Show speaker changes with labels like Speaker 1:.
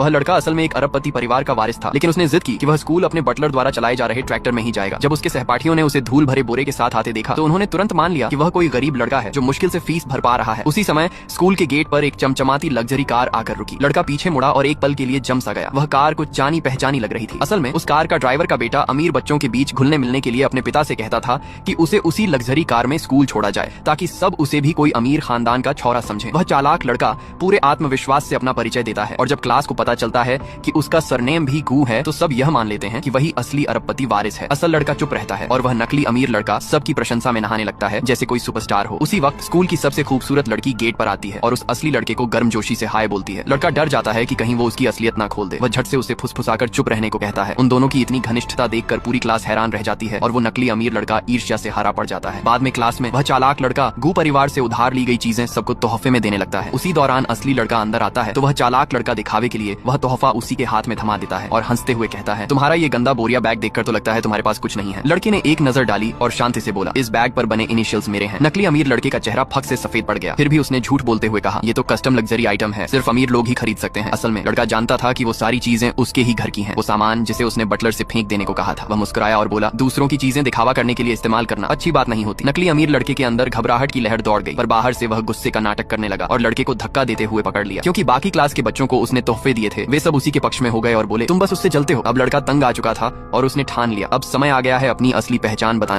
Speaker 1: वह लड़का असल में एक अरबपति परिवार का वारिस था, लेकिन उसने जिद की कि वह स्कूल अपने बटलर द्वारा चलाए जा रहे ट्रैक्टर में ही जाएगा। जब उसके सहपाठियों ने उसे धूल भरे बोरे के साथ आते देखा तो उन्होंने तुरंत मान लिया कि वह कोई गरीब लड़का है जो मुश्किल से फीस भर पा रहा है। उसी समय स्कूल के गेट पर एक चमचमाती लग्जरी कार आकर रुकी। लड़का पीछे मुड़ा और एक पल के लिए जम सा गया। वह कार कुछ जानी पहचानी लग रही थी। असल में उस कार का ड्राइवर का बेटा अमीर बच्चों के बीच घुलने मिलने के लिए अपने पिता से कहता था कि उसे उसी लग्जरी कार में स्कूल छोड़ा जाए ताकि सब उसे भी कोई अमीर खानदान का छौरा समझे। वह चालाक लड़का पूरे आत्मविश्वास से अपना परिचय देता है और जब क्लास को पता चलता है कि उसका सरनेम भी गू है तो सब यह मान लेते हैं कि वही असली अरबपति वारिस है। असल लड़का चुप रहता है और वह नकली अमीर लड़का सबकी प्रशंसा में नहाने लगता है जैसे कोई सुपरस्टार हो। उसी वक्त स्कूल की सबसे खूबसूरत लड़की गेट पर आती है और उस असली लड़के को गर्मजोशी से हाय बोलती है। लड़का डर जाता है कि कहीं वो उसकी असलियत ना खोल दे। वह झट से उसे फुसफुसाकर चुप रहने को कहता है। उन दोनों की इतनी घनिष्ठता देखकर पूरी क्लास हैरान रह जाती है और वो नकली अमीर लड़का ईर्ष्या से हारा पड़ जाता है। बाद में क्लास में वह चालाक लड़का गू परिवार से उधार ली गई चीजें सबको तोहफे में देने लगता है। उसी दौरान असली लड़का अंदर आता है तो वह चालाक लड़का दिखावे के लिए वह तोहफा उसी के हाथ में थमा देता है और हंसते हुए कहता है, तुम्हारा ये गंदा बोरिया बैग देखकर तो लगता है तुम्हारे पास कुछ नहीं है। लड़के ने एक नजर डाली और शांति से बोला, इस बैग पर बने इनिशियल्स मेरे हैं। नकली अमीर लड़के का चेहरा फक से सफेद पड़ गया। फिर भी उसने झूठ बोलते हुए कहा, ये तो कस्टम लग्जरी आइटम है, सिर्फ अमीर लोग ही खरीद सकते हैं। असल में लड़का जानता था कि वो सारी चीजें उसके ही घर की हैं। वो सामान जिसे उसने बटलर से फेंक देने को कहा था। वह मुस्कुराया और बोला, दूसरों की चीजें दिखावा करने के लिए इस्तेमाल करना अच्छी बात नहीं होती। नकली अमीर लड़के के अंदर घबराहट की लहर दौड़ गई, पर बाहर से वह गुस्से का नाटक करने लगा और लड़के को धक्का देते हुए पकड़ लिया। क्योंकि बाकी क्लास के बच्चों को उसने तोहफे दिए थे, वे सब उसी के पक्ष में हो गए और बोले, तुम बस उससे जलते हो। अब लड़का तंग आ चुका था और उसने ठान लिया, अब समय आ गया है अपनी असली पहचान बताने